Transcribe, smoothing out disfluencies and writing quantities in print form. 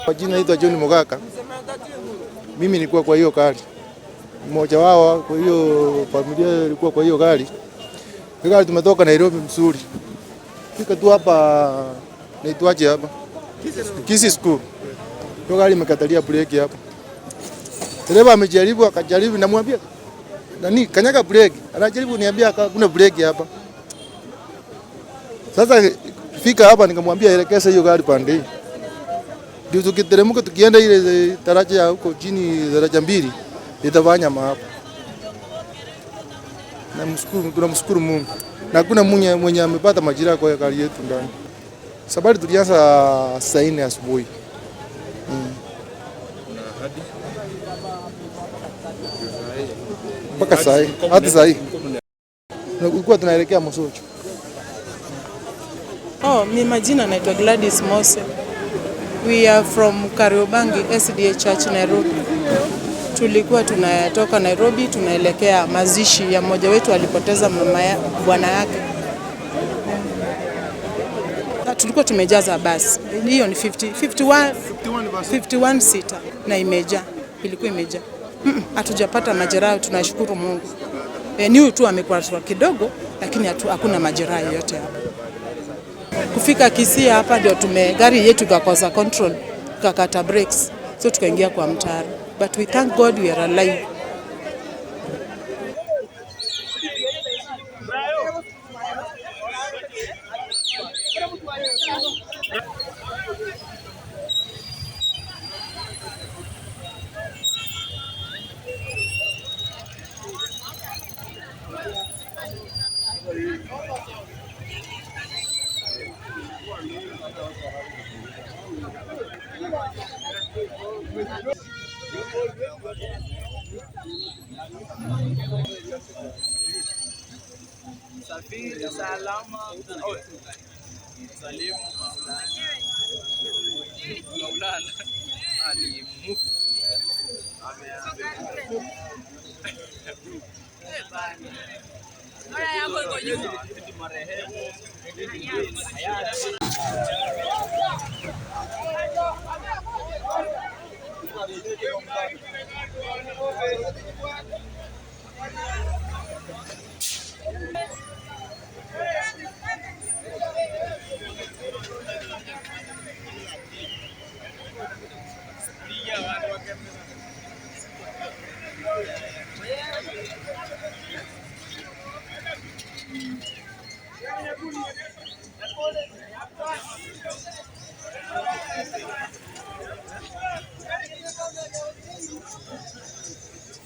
Kwa jina naitwa John Mogaka. Mimi nilikuwa kwa hiyo gari. Mmoja wao kwa hiyo familia ilikuwa kwa hiyo gari. Gari tumetoka Nairobi Msuri. Fika tu hapa naitwaje hapa? Kisii School. Hiyo gari imekatalia breki hapa. Dereva amejaribu akajaribu, namwambia nani kanyaga breki. Anajaribu niambia kuna breki hapa. Sasa fika hapa nikamwambia elekeza hiyo gari pande. Ndio tukiteremka tukienda ile daraja ya huko chini, daraja 2 litafanya hapa. Tunamshukuru Mungu. Na hakuna mwenye amepata majira kwa gari yetu ndani. Safari tulianza saa 4 asubuhi. Mpaka saa hadi saa hii. Tulikuwa tunaelekea Mosocho. Mimi majina naitwa Gladys Mose. We are from Kariobangi SDA Church Nairobi. Tulikuwa tunatoka Nairobi tunaelekea mazishi ya mmoja wetu alipoteza bwana yake. Tulikuwa tumejaza basi. Hiyo ni 51 seater na imejaa. Ilikuwa imejaa. Hatujapata majeraha, tunashukuru Mungu. Ni tu amekuwa kidogo lakini hakuna majeraha yote hapa. Kufika Kisii hapa ndio gari yetu ikakosa control, tukakata brakes, so tukaingia kwa mtaro. But we thank God we are alive. Safiri salama. Salimu Maulana Ali Mufu marehemu